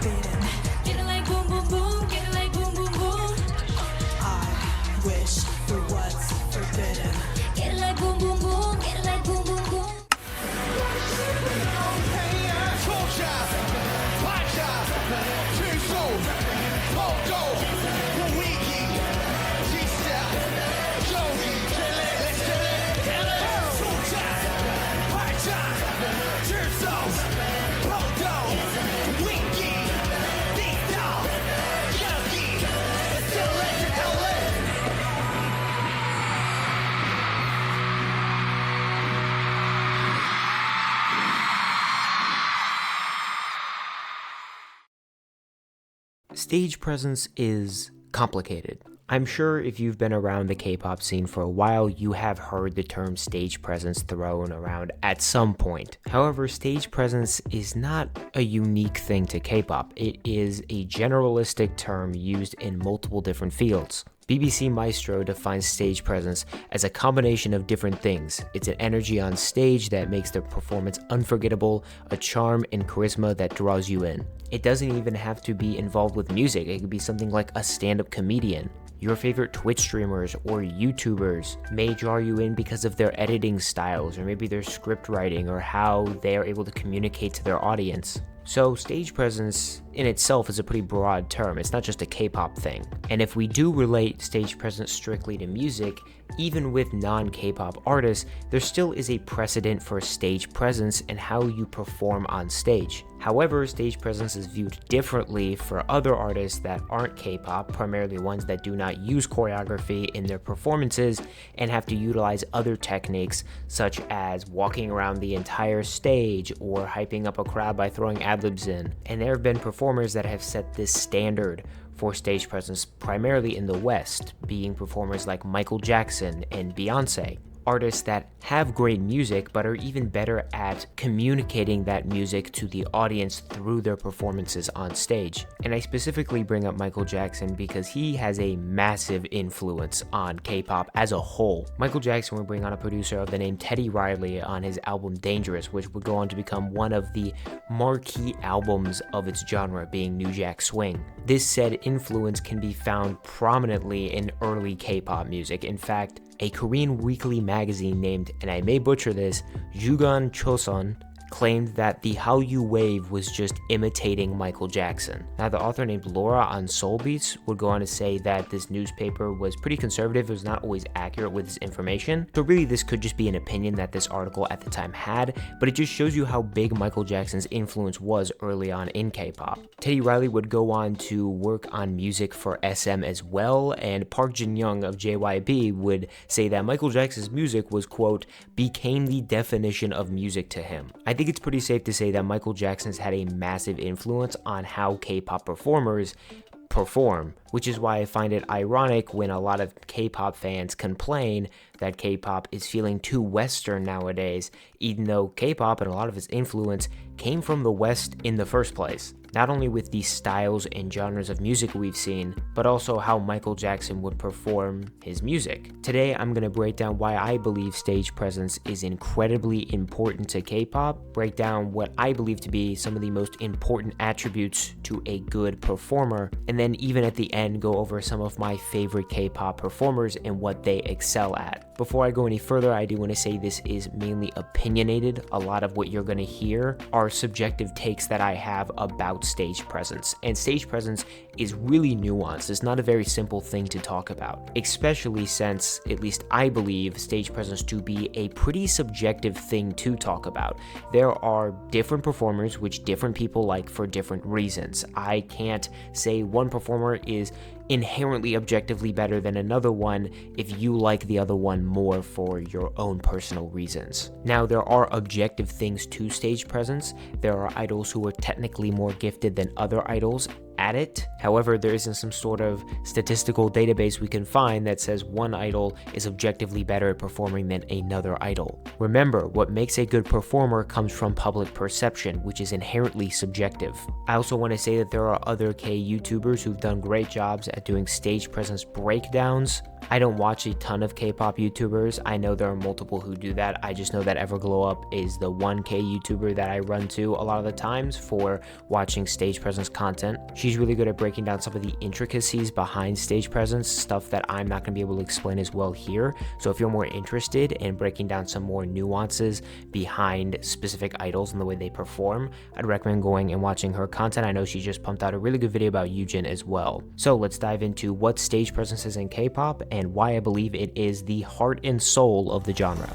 forbidden. Get it like boom boom boom, get it like boom boom boom. I wish for what's forbidden. Get it like boom boom boom, get it like boom boom boom. Stage presence is complicated. I'm sure if you've been around the K-pop scene for a while, you have heard the term stage presence thrown around at some point. However, stage presence is not a unique thing to K-pop. It is a generalistic term used in multiple different fields. BBC Maestro defines stage presence as a combination of different things. It's an energy on stage that makes the performance unforgettable, a charm and charisma that draws you in. It doesn't even have to be involved with music. It could be something like a stand-up comedian. Your favorite Twitch streamers or YouTubers may draw you in because of their editing styles, or maybe their script writing, or how they are able to communicate to their audience. So stage presence in itself is a pretty broad term. It's not just a K-pop thing. And if we do relate stage presence strictly to music, even with non-K-pop artists, there still is a precedent for stage presence and how you perform on stage. However, stage presence is viewed differently for other artists that aren't K-pop, primarily ones that do not use choreography in their performances and have to utilize other techniques such as walking around the entire stage or hyping up a crowd by throwing ad-libs in. And there have been performers that have set this standard for stage presence primarily in the West, being performers like Michael Jackson and Beyonce. Artists that have great music but are even better at communicating that music to the audience through their performances on stage. And I specifically bring up Michael Jackson because he has a massive influence on K-pop as a whole. Michael Jackson would bring on a producer of the name Teddy Riley on his album Dangerous, which would go on to become one of the marquee albums of its genre, being New Jack Swing. This said influence can be found prominently in early K-pop music. In fact, a Korean weekly magazine named, and I may butcher this, Jugan Chosun, claimed that the Hallyu Wave was just imitating Michael Jackson. Now, the author named Laura on Soul Beats would go on to say that this newspaper was pretty conservative. It was not always accurate with its information. So really, this could just be an opinion that this article at the time had, but it just shows you how big Michael Jackson's influence was early on in K-pop. Teddy Riley would go on to work on music for SM as well, and Park Jin-young of JYP would say that Michael Jackson's music was, quote, became the definition of music to him. I think it's pretty safe to say that Michael Jackson's had a massive influence on how K-pop performers perform, which is why I find it ironic when a lot of K-pop fans complain that K-pop is feeling too Western nowadays, even though K-pop and a lot of its influence came from the West in the first place. Not only with the styles and genres of music we've seen, but also how Michael Jackson would perform his music. Today, I'm going to break down why I believe stage presence is incredibly important to K-pop, break down what I believe to be some of the most important attributes to a good performer, and then even at the end go over some of my favorite K-pop performers and what they excel at. Before I go any further, I do want to say this is mainly opinionated. A lot of what you're going to hear are subjective takes that I have about stage presence, and stage presence is really nuanced. It's not a very simple thing to talk about, especially since, at least I believe, stage presence to be a pretty subjective thing to talk about. There are different performers which different people like for different reasons. I can't say one performer is inherently objectively better than another one if you like the other one more for your own personal reasons. Now, there are objective things to stage presence. There are idols who are technically more gifted than other idols at it. However, there isn't some sort of statistical database we can find that says one idol is objectively better at performing than another idol. Remember, what makes a good performer comes from public perception, which is inherently subjective. I also want to say that there are other K YouTubers who've done great jobs at doing stage presence breakdowns I don't watch a ton of K-pop YouTubers. I know there are multiple who do that. I just know that Everglow Up is the one K YouTuber that I run to a lot of the times for watching stage presence content. She's really good at breaking down some of the intricacies behind stage presence, stuff that I'm not going to be able to explain as well here. So if you're more interested in breaking down some more nuances behind specific idols and the way they perform, I'd recommend going and watching her content. I know she just pumped out a really good video about Yujin as well. So let's dive into what stage presence is in K-pop and why I believe it is the heart and soul of the genre.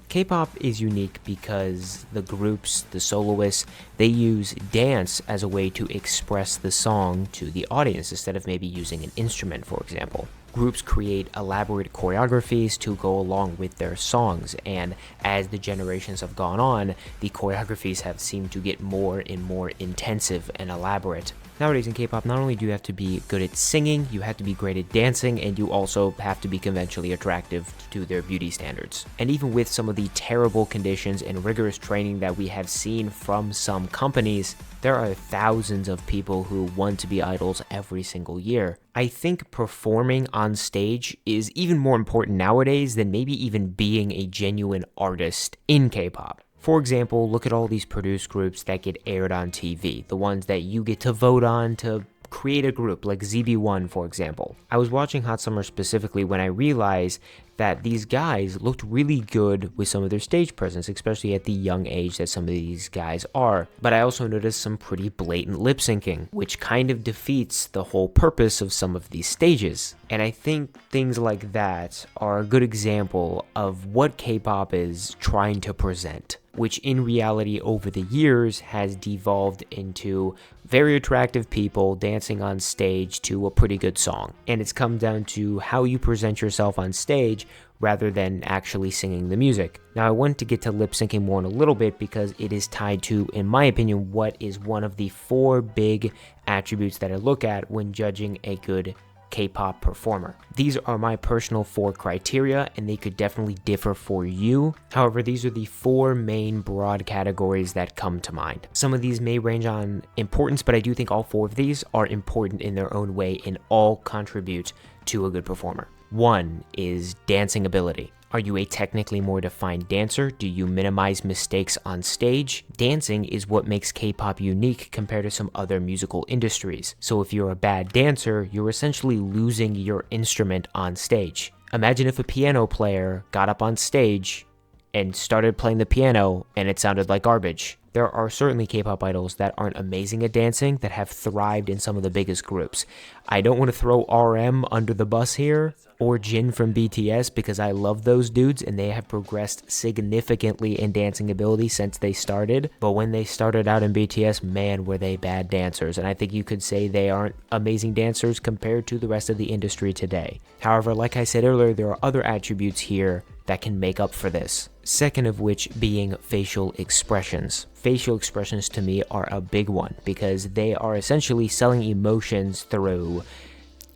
K-pop is unique because the groups, the soloists, they use dance as a way to express the song to the audience instead of maybe using an instrument, for example. Groups create elaborate choreographies to go along with their songs, and as the generations have gone on, the choreographies have seemed to get more and more intensive and elaborate. Nowadays in K-pop, not only do you have to be good at singing, you have to be great at dancing, and you also have to be conventionally attractive to their beauty standards. And even with some of the terrible conditions and rigorous training that we have seen from some companies, there are thousands of people who want to be idols every single year. I think performing on stage is even more important nowadays than maybe even being a genuine artist in K-pop. For example, look at all these produced groups that get aired on TV, the ones that you get to vote on to create a group, like ZB1 for example. I was watching Hot Summer specifically when I realized that these guys looked really good with some of their stage presence, especially at the young age that some of these guys are. But I also noticed some pretty blatant lip syncing, which kind of defeats the whole purpose of some of these stages. And I think things like that are a good example of what K-pop is trying to present, which in reality over the years has devolved into very attractive people dancing on stage to a pretty good song. And it's come down to how you present yourself on stage rather than actually singing the music. Now I want to get to lip syncing more in a little bit because it is tied to, in my opinion, what is one of the 4 big attributes that I look at when judging a good K-pop performer. These are my personal 4 criteria, and they could definitely differ for you. However, these are the 4 main broad categories that come to mind. Some of these may range on importance, but I do think all 4 of these are important in their own way and all contribute to a good performer. 1 is dancing ability. Are you a technically more defined dancer? Do you minimize mistakes on stage? Dancing is what makes K-pop unique compared to some other musical industries. So if you're a bad dancer, you're essentially losing your instrument on stage. Imagine if a piano player got up on stage and started playing the piano and it sounded like garbage. There are certainly K-pop idols that aren't amazing at dancing that have thrived in some of the biggest groups. I don't want to throw RM under the bus here, or Jin from BTS, because I love those dudes and they have progressed significantly in dancing ability since they started. But when they started out in BTS, man, were they bad dancers. And I think you could say they aren't amazing dancers compared to the rest of the industry today. However, like I said earlier, there are other attributes here that can make up for this. Second of which being facial expressions. Facial expressions to me are a big one because they are essentially selling emotions through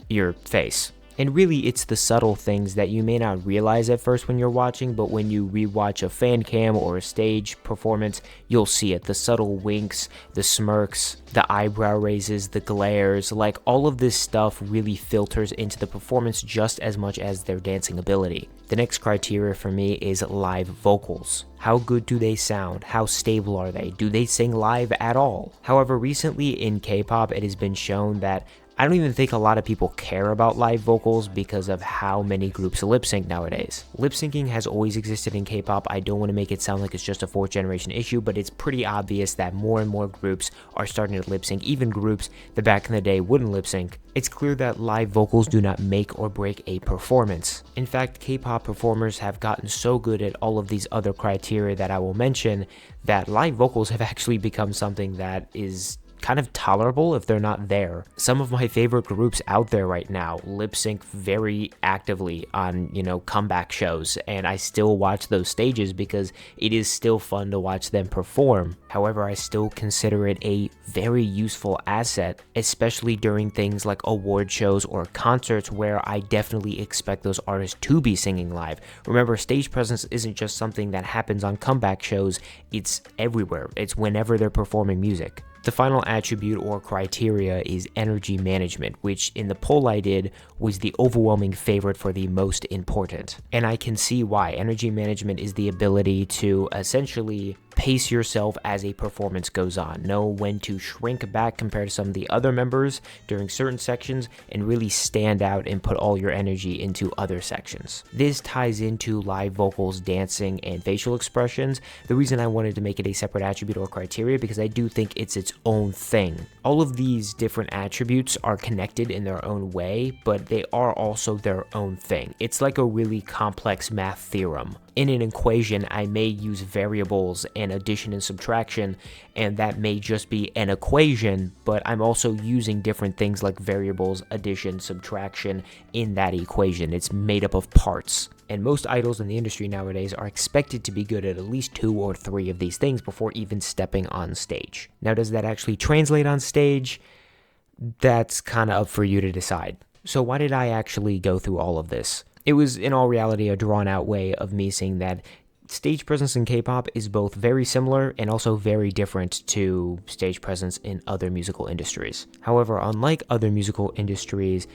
your face. And really, it's the subtle things that you may not realize at first when you're watching, but when you rewatch a fan cam or a stage performance, you'll see it. The subtle winks, the smirks, the eyebrow raises, the glares, like all of this stuff really filters into the performance just as much as their dancing ability. The next criteria for me is live vocals. How good do they sound? How stable are they? Do they sing live at all? However, recently in K-pop, it has been shown that I don't even think a lot of people care about live vocals because of how many groups lip sync nowadays. Lip syncing has always existed in K-pop. I don't want to make it sound like it's just a 4th generation issue, but it's pretty obvious that more and more groups are starting to lip sync, even groups that back in the day wouldn't lip sync. It's clear that live vocals do not make or break a performance. In fact, K-pop performers have gotten so good at all of these other criteria that I will mention that live vocals have actually become something that is kind of tolerable if they're not there. Some of my favorite groups out there right now lip sync very actively on, comeback shows, and I still watch those stages because it is still fun to watch them perform. However, I still consider it a very useful asset, especially during things like award shows or concerts where I definitely expect those artists to be singing live. Remember, stage presence isn't just something that happens on comeback shows, it's everywhere. It's whenever they're performing music. The final attribute or criteria is energy management, which in the poll I did was the overwhelming favorite for the most important. And I can see why. Energy management is the ability to essentially pace yourself as a performance goes on, know when to shrink back compared to some of the other members during certain sections, and really stand out and put all your energy into other sections. This ties into live vocals, dancing, and facial expressions. The reason I wanted to make it a separate attribute or criteria because I do think it's its own thing. All of these different attributes are connected in their own way, but they are also their own thing. It's like a really complex math theorem. In an equation, I may use variables and addition and subtraction, and that may just be an equation, but I'm also using different things like variables, addition, subtraction in that equation. It's made up of parts. And most idols in the industry nowadays are expected to be good at least 2 or 3 of these things before even stepping on stage. Now, does that actually translate on stage? That's kind of up for you to decide. So why did I actually go through all of this? It was, in all reality, a drawn-out way of me seeing that stage presence in K-pop is both very similar and also very different to stage presence in other musical industries. However, unlike other musical industries,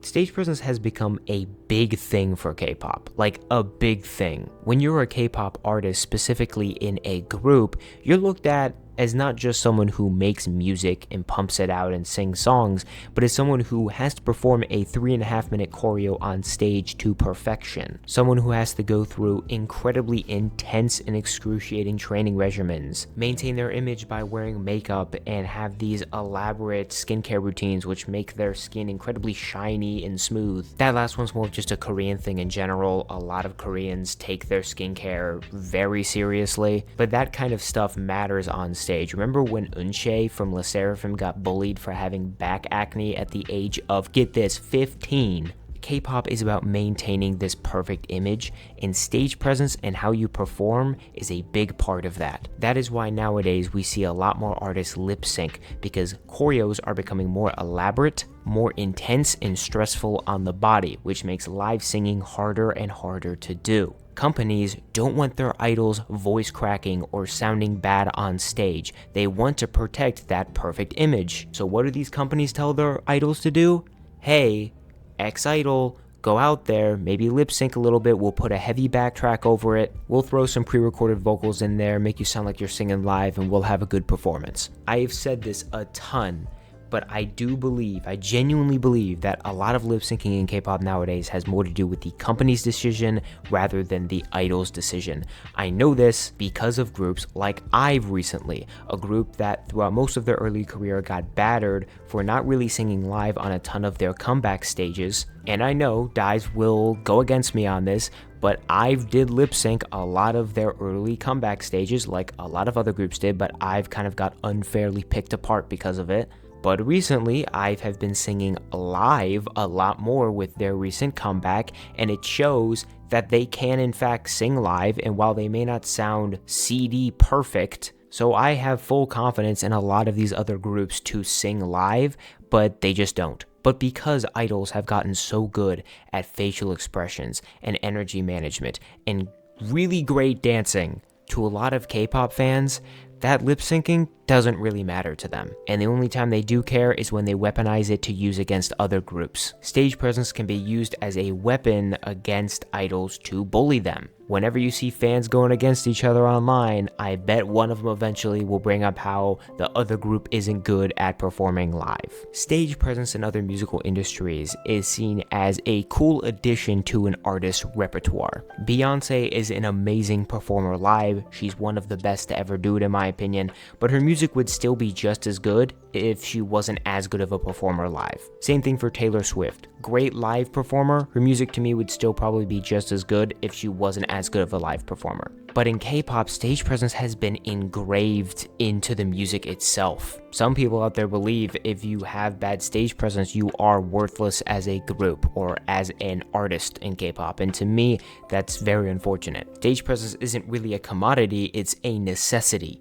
stage presence has become a big thing for K-pop, like a big thing. When you're a K-pop artist, specifically in a group, you're looked at as not just someone who makes music and pumps it out and sings songs, but as someone who has to perform a 3.5-minute choreo on stage to perfection. Someone who has to go through incredibly intense and excruciating training regimens, maintain their image by wearing makeup, and have these elaborate skincare routines which make their skin incredibly shiny and smooth. That last one's more of just a Korean thing in general. A lot of Koreans take their skincare very seriously, but that kind of stuff matters on stage. Remember when Eunchae from Sserafim got bullied for having back acne at the age of, get this, 15? K-pop is about maintaining this perfect image, and stage presence and how you perform is a big part of that. That is why nowadays we see a lot more artists lip sync, because choreos are becoming more elaborate, more intense, and stressful on the body, which makes live singing harder and harder to do. Companies don't want their idols voice cracking or sounding bad on stage. They want to protect that perfect image. So what do these companies tell their idols to do? Hey, ex-idol, go out there, maybe lip sync a little bit, we'll put a heavy backtrack over it, we'll throw some pre-recorded vocals in there, make you sound like you're singing live, and we'll have a good performance. I have said this a ton, but I genuinely believe that a lot of lip syncing in K-pop nowadays has more to do with the company's decision rather than the idol's decision. I know this because of groups like IVE recently, a group that throughout most of their early career got battered for not really singing live on a ton of their comeback stages. And I know Dives will go against me on this, but IVE did lip sync a lot of their early comeback stages like a lot of other groups did, but IVE kind of got unfairly picked apart because of it. But recently, IVE have been singing live a lot more with their recent comeback, and it shows that they can in fact sing live, and while they may not sound CD perfect, so I have full confidence in a lot of these other groups to sing live, but they just don't. But because idols have gotten so good at facial expressions and energy management and really great dancing, to a lot of K-pop fans, that lip syncing doesn't really matter to them, and the only time they do care is when they weaponize it to use against other groups. Stage presence can be used as a weapon against idols to bully them. Whenever you see fans going against each other online, I bet one of them eventually will bring up how the other group isn't good at performing live. Stage presence in other musical industries is seen as a cool addition to an artist's repertoire. Beyonce is an amazing performer live. She's one of the best to ever do it in my opinion, but her music would still be just as good if she wasn't as good of a performer live. Same thing for Taylor Swift. Great live performer, her music to me would still probably be just as good if she wasn't as as good of a live performer. But in K-pop, stage presence has been engraved into the music itself. Some people out there believe if you have bad stage presence, you are worthless as a group or as an artist in K-pop. And to me, that's very unfortunate. Stage presence isn't really a commodity, it's a necessity.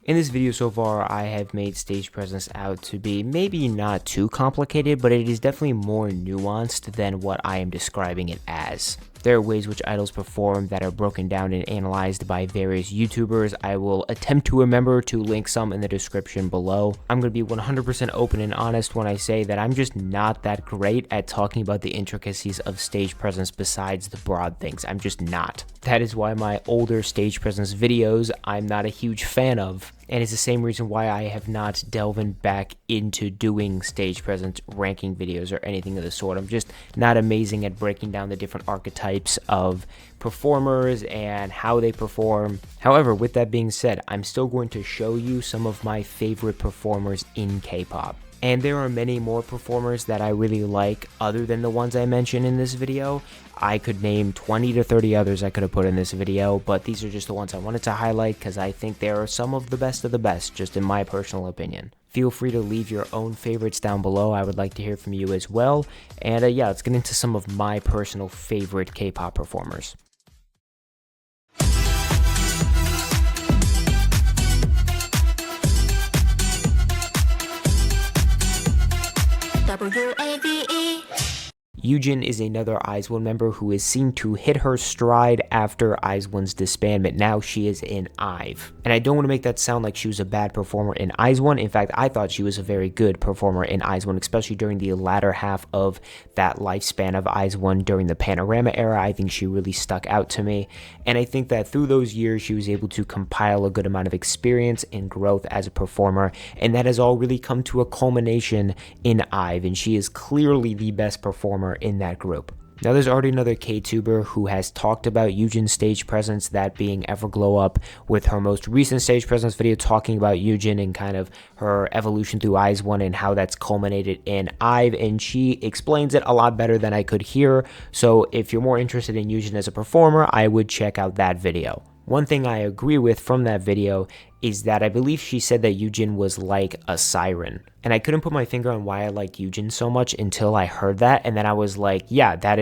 In this video so far, I have made stage presence out to be maybe not too complicated, but it is definitely more nuanced than what I am describing it as. There are ways which idols perform that are broken down and analyzed by various YouTubers. I will attempt to remember to link some in the description below. I'm going to be 100% open and honest when I say that I'm just not that great at talking about the intricacies of stage presence besides the broad things. I'm just not. That is why my older stage presence videos I'm not a huge fan of. And it's the same reason why I have not delved back into doing stage presence ranking videos or anything of the sort. I'm just not amazing at breaking down the different archetypes of performers and how they perform. However, with that being said, I'm still going to show you some of my favorite performers in K-pop. And there are many more performers that I really like other than the ones I mentioned in this video. I could name 20 to 30 others I could have put in this video, but these are just the ones I wanted to highlight because I think they are some of the best, just in my personal opinion. Feel free to leave your own favorites down below. I would like to hear from you as well. And yeah, let's get into some of my personal favorite K-pop performers. W-A-V-E. Yujin is another IZ*ONE member who is seen to hit her stride after IZ*ONE's disbandment. Now she is in IVE. And I don't want to make that sound like she was a bad performer in IZ*ONE. In fact, I thought she was a very good performer in IZ*ONE, especially during the latter half of that lifespan of IZ*ONE during the Panorama era. I think she really stuck out to me. And I think that through those years, she was able to compile a good amount of experience and growth as a performer. And that has all really come to a culmination in IVE. And she is clearly the best performer in that group. Now there's already another K-tuber who has talked about Yujin's stage presence, that being Everglow Up, with her most recent stage presence video talking about Yujin and kind of her evolution through IZ*ONE and how that's culminated in IVE, and she explains it a lot better than I could hear. So if you're more interested in Yujin as a performer, I would check out that video. One thing I agree with from that video is that I believe she said that Yujin was like a siren. And I couldn't put my finger on why I liked Yujin so much until I heard that, and then I was like, yeah, that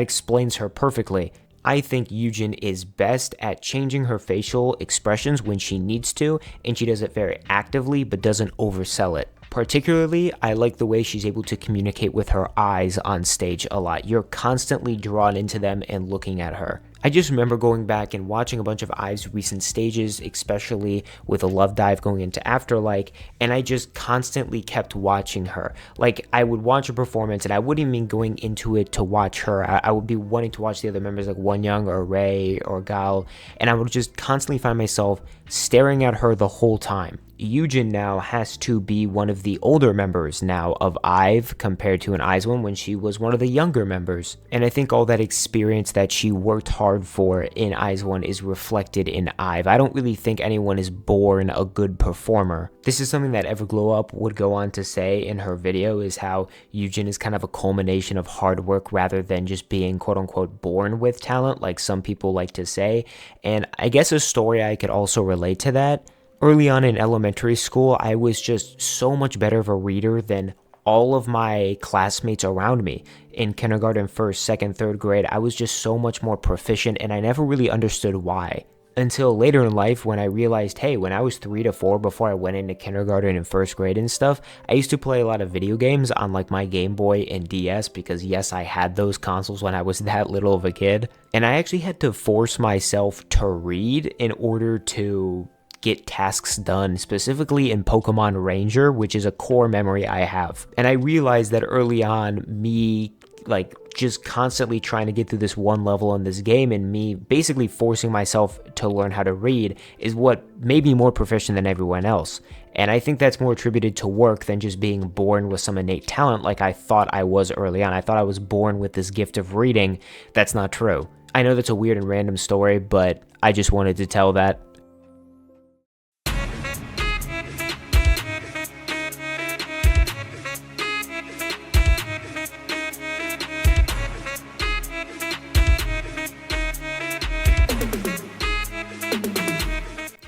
explains her perfectly. I think Yujin is best at changing her facial expressions when she needs to, and she does it very actively but doesn't oversell it. Particularly, I like the way she's able to communicate with her eyes on stage a lot. You're constantly drawn into them and looking at her. I just remember going back and watching a bunch of IVE's recent stages, especially with a Love Dive going into Afterlike, and I just constantly kept watching her. Like, I would watch a performance and I wouldn't even going into it to watch her. I would be wanting to watch the other members like Wonyoung or Ray or Gal, and I would just constantly find myself staring at her the whole time. Yujin now has to be one of the older members now of IVE compared to an IZ*ONE when she was one of the younger members. And I think all that experience that she worked hard for in IZ*ONE is reflected in IVE. I don't really think anyone is born a good performer. This is something that Everglow Up would go on to say in her video, is how Yujin is kind of a culmination of hard work rather than just being quote unquote born with talent like some people like to say. And I guess a story I could also relate to that. Early on in elementary school, I was just so much better of a reader than all of my classmates around me. In kindergarten, first, second, third grade, I was just so much more proficient, and I never really understood why. Until later in life when I realized, hey, when I was 3 to 4 before I went into kindergarten and first grade and stuff, I used to play a lot of video games on like my Game Boy and DS because yes, I had those consoles when I was that little of a kid. And I actually had to force myself to read in order to get tasks done, specifically in Pokemon Ranger, which is a core memory I have. And I realized that early on, me like just constantly trying to get through this one level in this game and me basically forcing myself to learn how to read is what made me more proficient than everyone else. And I think that's more attributed to work than just being born with some innate talent like I thought I was early on. I thought I was born with this gift of reading. That's not true. I know that's a weird and random story, but I just wanted to tell that.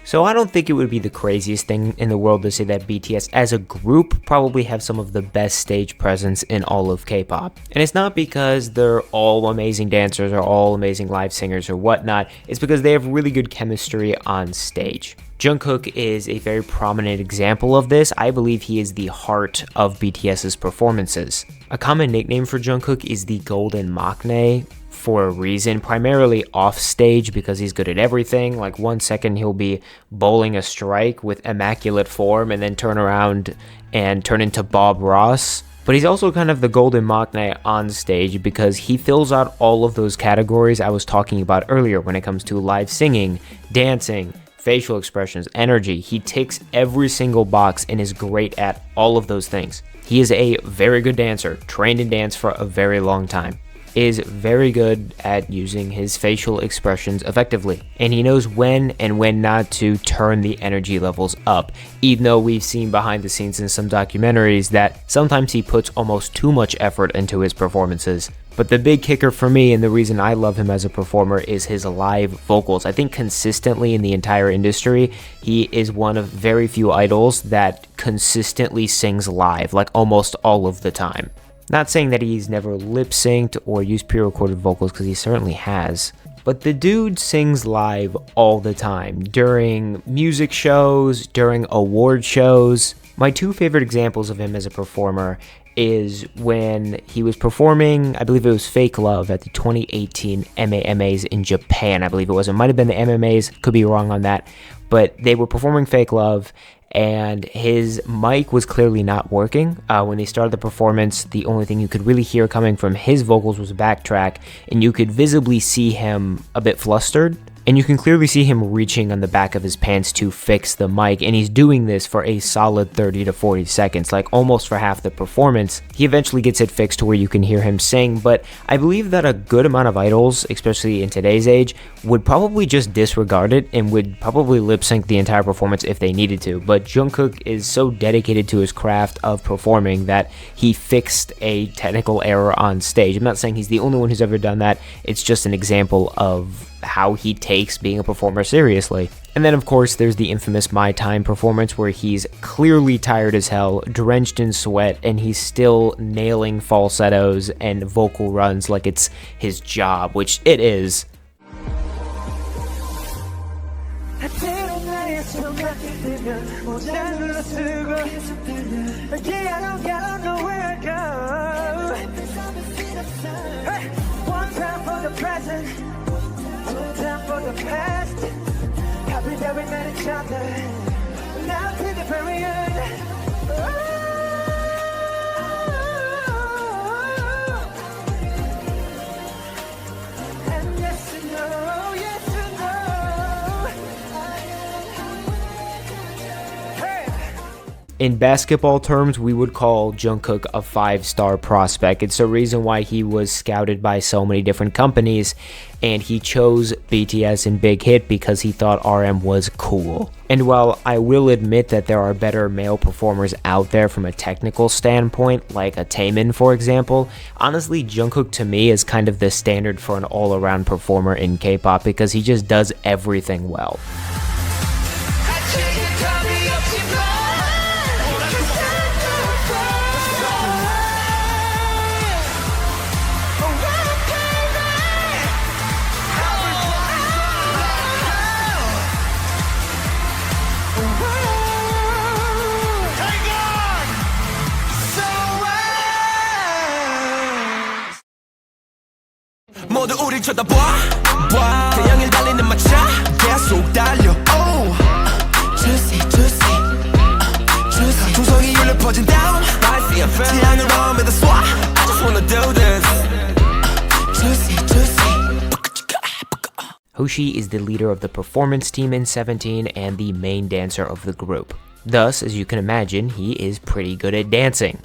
So I don't think it would be the craziest thing in the world to say that BTS as a group probably have some of the best stage presence in all of K-pop. And it's not because they're all amazing dancers or all amazing live singers or whatnot, it's because they have really good chemistry on stage. Jungkook is a very prominent example of this. I believe he is the heart of BTS's performances. A common nickname for Jungkook is the Golden Maknae, for a reason, primarily off stage because he's good at everything. Like 1 second he'll be bowling a strike with immaculate form and then turn around and turn into Bob Ross. But he's also kind of the Golden Maknae on stage because he fills out all of those categories I was talking about earlier when it comes to live singing, dancing, facial expressions, energy. He ticks every single box and is great at all of those things. He is a very good dancer, trained in dance for a very long time. Is very good at using his facial expressions effectively, and he knows when and when not to turn the energy levels up, even though we've seen behind the scenes in some documentaries that sometimes he puts almost too much effort into his performances. But the big kicker for me, and the reason I love him as a performer, is his live vocals. I think consistently in the entire industry, he is one of very few idols that consistently sings live, like almost all of the time. Not saying that he's never lip-synced or used pre-recorded vocals, because he certainly has. But the dude sings live all the time, during music shows, during award shows. My two favorite examples of him as a performer is when he was performing, I believe it was Fake Love at the 2018 MAMAs in Japan, I believe it was. It might have been the MMAs, could be wrong on that. But they were performing Fake Love, and his mic was clearly not working. When they started the performance, the only thing you could really hear coming from his vocals was a backtrack, and you could visibly see him a bit flustered. And you can clearly see him reaching on the back of his pants to fix the mic, and he's doing this for a solid 30 to 40 seconds, like almost for half the performance. He eventually gets it fixed to where you can hear him sing, but I believe that a good amount of idols, especially in today's age, would probably just disregard it and would probably lip sync the entire performance if they needed to. But Jungkook is so dedicated to his craft of performing that he fixed a technical error on stage. I'm not saying he's the only one who's ever done that, it's just an example of how he takes being a performer seriously. And then of course there's the infamous My Time performance where he's clearly tired as hell, drenched in sweat, and he's still nailing falsettos and vocal runs like it's his job, which it is. For the past, happy that we met each other. Now to the period. And yes to know, yes to know. Hey. In basketball terms, we would call Jungkook a 5-star prospect. It's the reason why he was scouted by so many different companies, and he chose BTS and Big Hit because he thought RM was cool. And while I will admit that there are better male performers out there from a technical standpoint, like a Taemin for example, honestly Jungkook to me is kind of the standard for an all-around performer in K-pop because he just does everything well. 모두 우릴 쳐다봐 태양을 달리는 마차 계속 달려 Juicy juicy juicy 조성이 울려 퍼진 down 태양을 마음에다 쏴 I just wanna do this Juicy juicy Hoshi is the leader of the performance team in 17 and the main dancer of the group. Thus, as you can imagine, he is pretty good at dancing.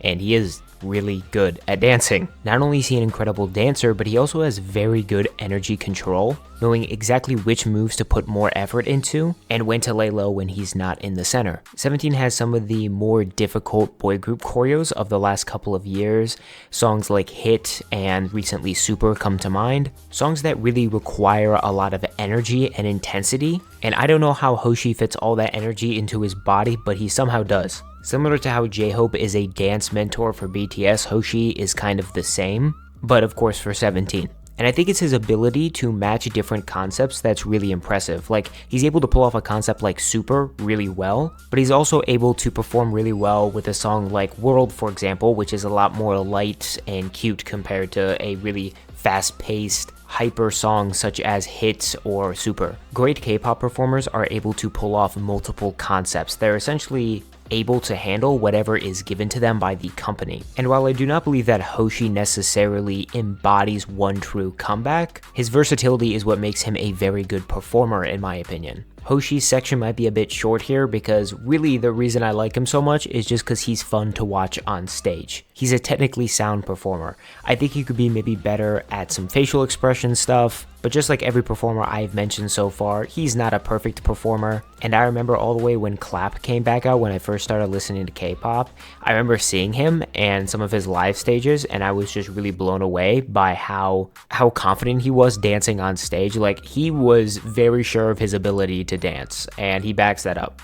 And he is really good at dancing. Not only is he an incredible dancer, but he also has very good energy control, knowing exactly which moves to put more effort into and when to lay low when he's not in the center. 17 has some of the more difficult boy group choreos of the last couple of years. Songs like Hit and recently Super come to mind. Songs that really require a lot of energy and intensity, and I don't know how Hoshi fits all that energy into his body, but he somehow does. Similar to how J-Hope is a dance mentor for BTS, Hoshi is kind of the same, but of course for 17. And I think it's his ability to match different concepts that's really impressive. Like, he's able to pull off a concept like Super really well, but he's also able to perform really well with a song like World, for example, which is a lot more light and cute compared to a really fast-paced, hyper song such as Hits or Super. Great K-pop performers are able to pull off multiple concepts. They're essentially able to handle whatever is given to them by the company. And while I do not believe that Hoshi necessarily embodies one true comeback, his versatility is what makes him a very good performer in my opinion. Hoshi's section might be a bit short here because really the reason I like him so much is just because he's fun to watch on stage. He's a technically sound performer. I think he could be maybe better at some facial expression stuff, but just like every performer I've mentioned so far, he's not a perfect performer. And I remember all the way when Clap came back out, when I first started listening to K-pop, I remember seeing him and some of his live stages, and I was just really blown away by how confident he was dancing on stage. Like, he was very sure of his ability to dance, and he backs that up.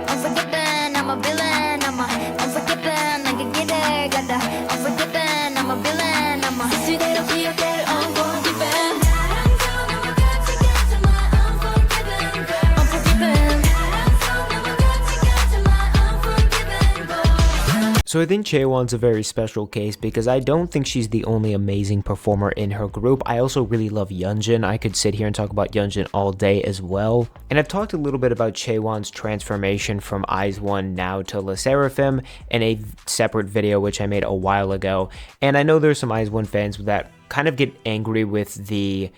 Unforgiven, I'm a villain. Unforgiven, I can get there. Unforgiven, I'm a villain. 수시대로 기억될 unforgiven. So I think Chaewon's a very special case because I don't think she's the only amazing performer in her group. I also really love Yujin. I could sit here and talk about Yujin all day as well. And I've talked a little bit about Chaewon's transformation from IZ*ONE now to Sserafim in a separate video which I made a while ago. And I know there's some IZ*ONE fans that kind of get angry with the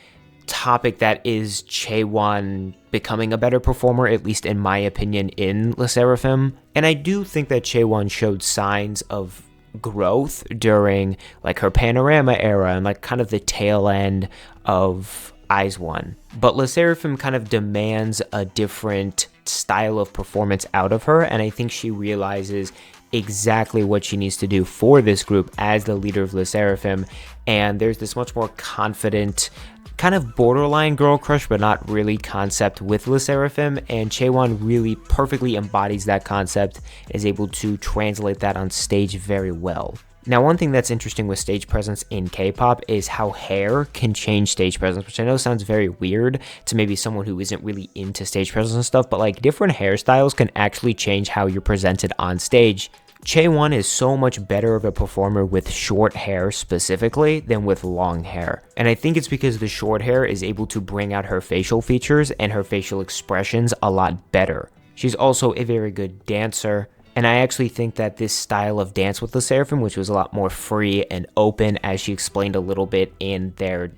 topic that is Chaewon becoming a better performer, at least in my opinion, in Sserafim. And I do think that Chaewon showed signs of growth during like her Panorama era and like kind of the tail end of IZ*ONE. But Sserafim kind of demands a different style of performance out of her, and I think she realizes exactly what she needs to do for this group as the leader of Sserafim. And there's this much more confident, kind of borderline girl crush, but not really concept with Sserafim, and Chaewon really perfectly embodies that concept and is able to translate that on stage very well. Now, one thing that's interesting with stage presence in K-pop is how hair can change stage presence, which I know sounds very weird to maybe someone who isn't really into stage presence and stuff, but like different hairstyles can actually change how you're presented on stage. Chaewon is so much better of a performer with short hair specifically than with long hair. And I think it's because the short hair is able to bring out her facial features and her facial expressions a lot better. She's also a very good dancer. And I actually think that this style of dance with Sserafim, which was a lot more free and open, as she explained a little bit in their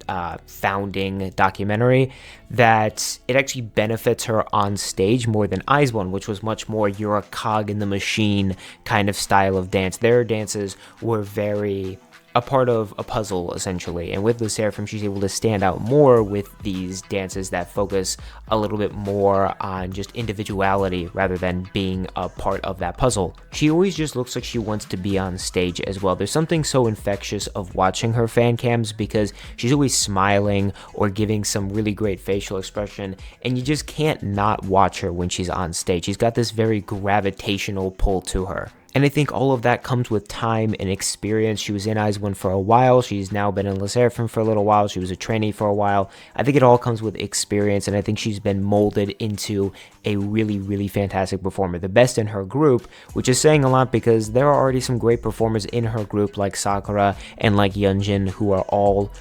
founding documentary, that it actually benefits her on stage more than IZ*ONE, which was much more you're a cog in the machine kind of style of dance. Their dances were very a part of a puzzle, essentially. And with Sserafim, she's able to stand out more with these dances that focus a little bit more on just individuality rather than being a part of that puzzle. She always just looks like she wants to be on stage as well. There's something so infectious of watching her fan cams because she's always smiling or giving some really great facial expression, and you just can't not watch her when she's on stage. She's got this very gravitational pull to her. And I think all of that comes with time and experience. She was in IZ*ONE for a while. She's now been in Sserafim for a little while. She was a trainee for a while. I think it all comes with experience, and I think she's been molded into a really, really fantastic performer. The best in her group, which is saying a lot because there are already some great performers in her group like Sakura and like Yujin who are all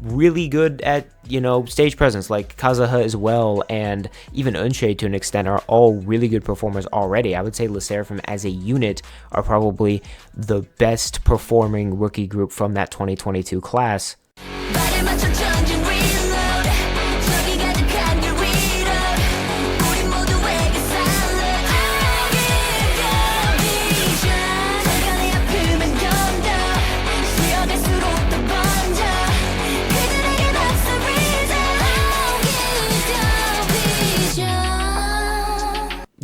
really good at, you know, stage presence, like Kazuha as well, and even Eunchae to an extent are all really good performers already. I would say Sserafim as a unit are probably the best performing rookie group from that 2022 class.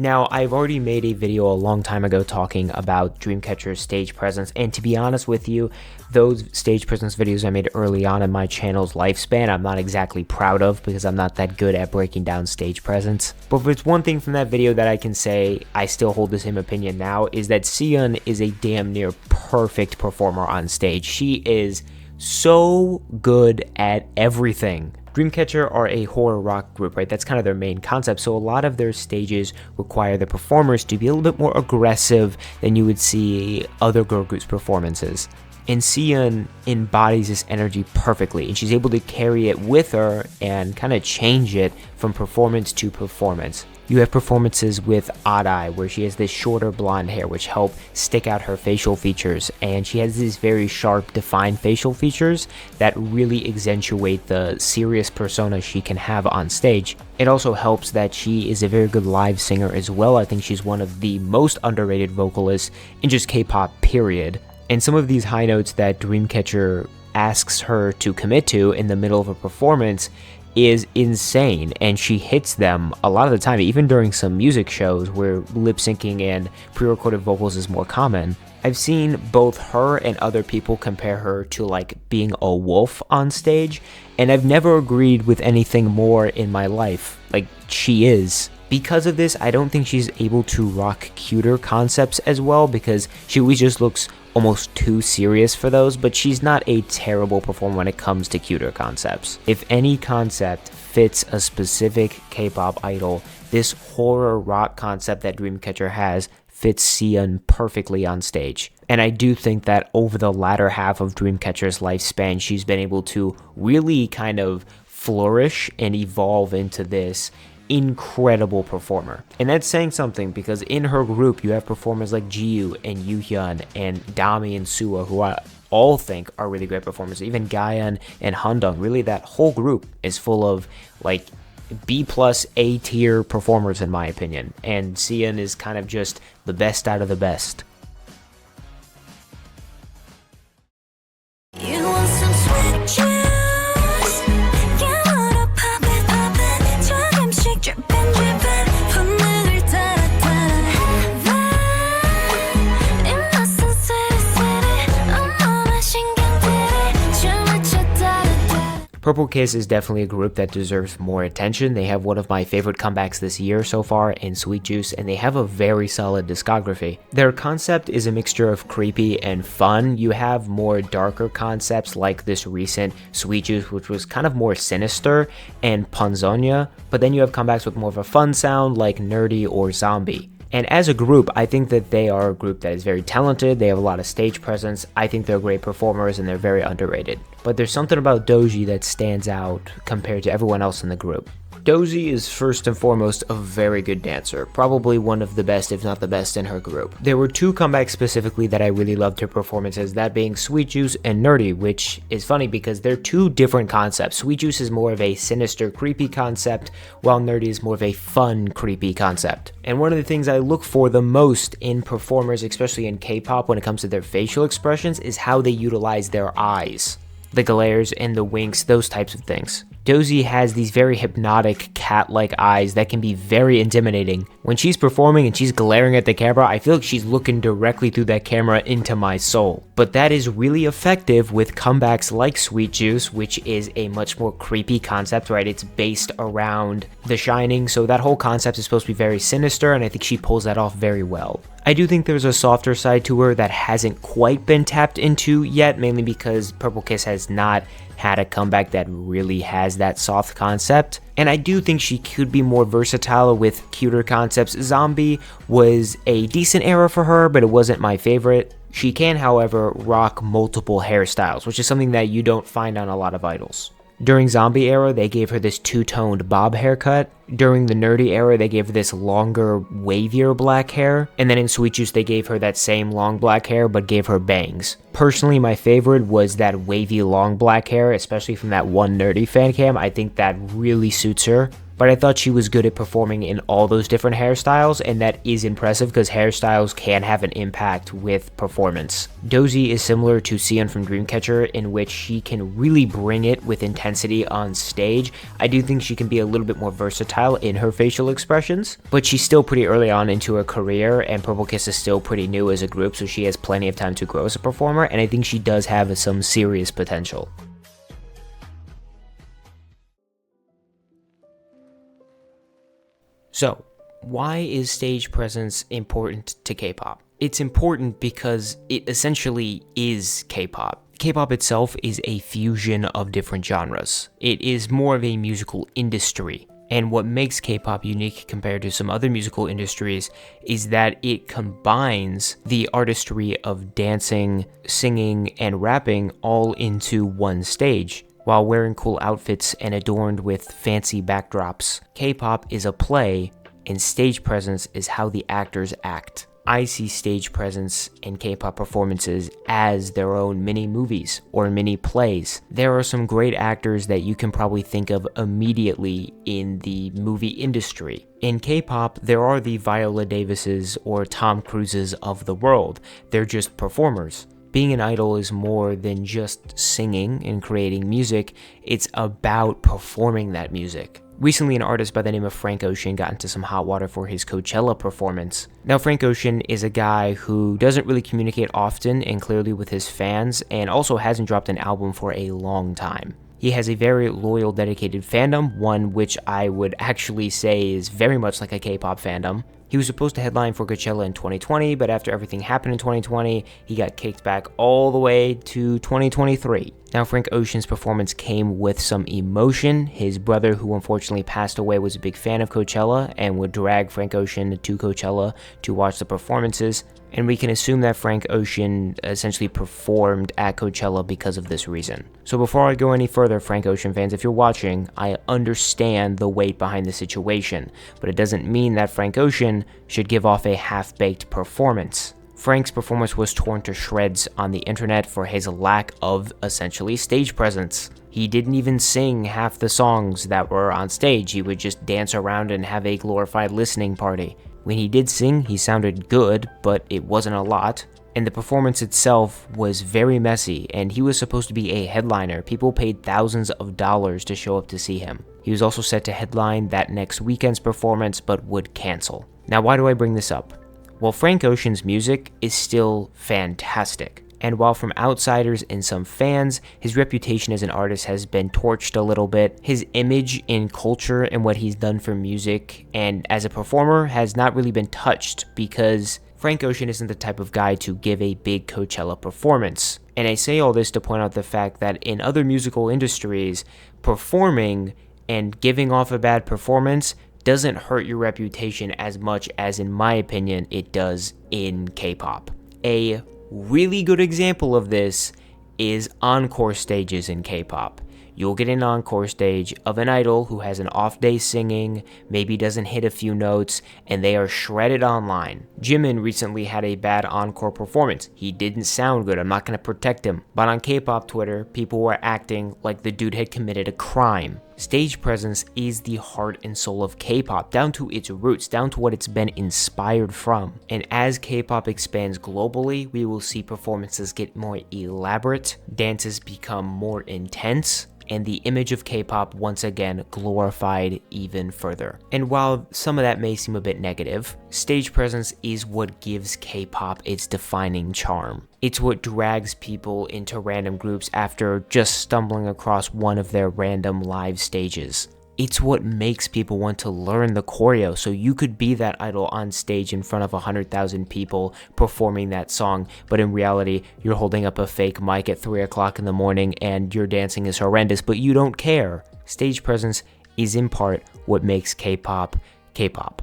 Now, I've already made a video a long time ago talking about Dreamcatcher's stage presence, and to be honest with you, those stage presence videos I made early on in my channel's lifespan, I'm not exactly proud of because I'm not that good at breaking down stage presence. But if it's one thing from that video that I can say I still hold the same opinion now, is that Siyeon is a damn near perfect performer on stage. She is so good at everything. Dreamcatcher are a horror rock group, right? That's kind of their main concept. So a lot of their stages require the performers to be a little bit more aggressive than you would see other girl groups' performances. And Siyeon embodies this energy perfectly, and she's able to carry it with her and kind of change it from performance to performance. You have performances with Odd Eye, where she has this shorter blonde hair, which help stick out her facial features, and she has these very sharp, defined facial features that really accentuate the serious persona she can have on stage. It also helps that she is a very good live singer as well. I think she's one of the most underrated vocalists in just K-pop, period. And some of these high notes that Dreamcatcher asks her to commit to in the middle of a performance is insane, and she hits them a lot of the time, even during some music shows where lip syncing and pre-recorded vocals is more common. I've seen both her and other people compare her to like being a wolf on stage, and I've never agreed with anything more in my life. Like, she is. Because of this, I don't think she's able to rock cuter concepts as well, because she always just looks almost too serious for those, but she's not a terrible performer when it comes to cuter concepts. If any concept fits a specific K-pop idol, this horror rock concept that Dreamcatcher has fits Siyeon perfectly on stage. And I do think that over the latter half of Dreamcatcher's lifespan, she's been able to really kind of flourish and evolve into this incredible performer. And that's saying something, because in her group you have performers like Jiu and Yujin and Dami and Suwa, who I all think are really great performers. Even Gaeun and Handong. Really, that whole group is full of like B+ A tier performers in my opinion, and Siyeon is kind of just the best out of the best. You want some sweet juice? You wanna pop it, 조금씩 drippin', drippin', 분명을 따라 heaven. innocent city, city, 온몸의 신경들이 춤을 춰 따라. Purple Kiss is definitely a group that deserves more attention. They have one of my favorite comebacks this year so far in Sweet Juice, and they have a very solid discography. Their concept is a mixture of creepy and fun. You have more darker concepts like this recent Sweet Juice, which was kind of more sinister, and Panzonia, but then you have comebacks with more of a fun sound like Nerdy or Zombie. And as a group, I think that they are a group that is very talented. They have a lot of stage presence. I think they're great performers and they're very underrated. But there's something about Dosie that stands out compared to everyone else in the group. Dosie is first and foremost a very good dancer, probably one of the best if not the best in her group. There were two comebacks specifically that I really loved her performances, that being Sweet Juice and Nerdy, which is funny because they're two different concepts. Sweet Juice is more of a sinister, creepy concept, while Nerdy is more of a fun, creepy concept. And one of the things I look for the most in performers, especially in K-pop when it comes to their facial expressions, is how they utilize their eyes. The glares and the winks, those types of things. Dosie has these very hypnotic cat-like eyes that can be very intimidating. When she's performing and she's glaring at the camera, I feel like she's looking directly through that camera into my soul. But that is really effective with comebacks like Sweet Juice, which is a much more creepy concept, right? It's based around The Shining, so that whole concept is supposed to be very sinister, and I think she pulls that off very well. I do think there's a softer side to her that hasn't quite been tapped into yet, mainly because Purple Kiss has not had a comeback that really has that soft concept. And I do think she could be more versatile with cuter concepts. Zombie was a decent era for her, but it wasn't my favorite. She can, however, rock multiple hairstyles, which is something that you don't find on a lot of idols. During Zombie era, they gave her this two-toned bob haircut. During the Nerdy era, they gave her this longer, wavier black hair. And then in Sweet Juice, they gave her that same long black hair, but gave her bangs. Personally, my favorite was that wavy long black hair, especially from that one Nerdy fan cam. I think that really suits her. but I thought she was good at performing in all those different hairstyles, and that is impressive because hairstyles can have an impact with performance. Dosie is similar to Siyeon from Dreamcatcher in which she can really bring it with intensity on stage. I do think she can be a little bit more versatile in her facial expressions, but she's still pretty early on into her career, and Purple Kiss is still pretty new as a group, so she has plenty of time to grow as a performer, and I think she does have some serious potential. So, why is stage presence important to K-pop? It's important because it essentially is K-pop. K-pop itself is a fusion of different genres. It is more of a musical industry. And what makes K-pop unique compared to some other musical industries is that it combines the artistry of dancing, singing, and rapping all into one stage. While wearing cool outfits and adorned with fancy backdrops, K-pop is a play, and stage presence is how the actors act. I see stage presence in K-pop performances as their own mini movies or mini plays. There are some great actors that you can probably think of immediately in the movie industry. In K-pop, there are the Viola Davises or Tom Cruises of the world. They're just performers. Being an idol is more than just singing and creating music, it's about performing that music. Recently, an artist by the name of Frank Ocean got into some hot water for his Coachella performance. Now, Frank Ocean is a guy who doesn't really communicate often and clearly with his fans, and also hasn't dropped an album for a long time. He has a very loyal, dedicated fandom, one which I would actually say is very much like a K-pop fandom. He was supposed to headline for Coachella in 2020, but after everything happened in 2020, he got kicked back all the way to 2023. Now, Frank Ocean's performance came with some emotion. His brother, who unfortunately passed away, was a big fan of Coachella and would drag Frank Ocean to Coachella to watch the performances. And we can assume that Frank Ocean essentially performed at Coachella because of this reason. So before I go any further, Frank Ocean fans, if you're watching, I understand the weight behind the situation, but it doesn't mean that Frank Ocean should give off a half-baked performance. Frank's performance was torn to shreds on the internet for his lack of, essentially, stage presence. He didn't even sing half the songs that were on stage. He would just dance around and have a glorified listening party. When he did sing, he sounded good, but it wasn't a lot. And the performance itself was very messy, and he was supposed to be a headliner. People paid thousands of dollars to show up to see him. He was also set to headline that next weekend's performance, but would cancel. Now, why do I bring this up? Well, Frank Ocean's music is still fantastic. And while from outsiders and some fans, his reputation as an artist has been torched a little bit, his image in culture and what he's done for music and as a performer has not really been touched because Frank Ocean isn't the type of guy to give a big Coachella performance. And I say all this to point out the fact that in other musical industries, performing and giving off a bad performance doesn't hurt your reputation as much as, in my opinion, it does in K-pop. A really good example of this is encore stages in K-pop. You'll get an encore stage of an idol who has an off day singing, maybe doesn't hit a few notes, and they are shredded online. Jimin recently had a bad encore performance. He didn't sound good, I'm not going to protect him. But on K-pop Twitter, people were acting like the dude had committed a crime. Stage presence is the heart and soul of K-pop, down to its roots, down to what it's been inspired from. And as K-pop expands globally, we will see performances get more elaborate, dances become more intense, and the image of K-pop once again glorified even further. And while some of that may seem a bit negative, stage presence is what gives K-pop its defining charm. It's what drags people into random groups after just stumbling across one of their random live stages. It's what makes people want to learn the choreo, so you could be that idol on stage in front of 100,000 people performing that song, but in reality, you're holding up a fake mic at 3 o'clock in the morning and your dancing is horrendous, but you don't care. Stage presence is in part what makes K-pop, K-pop.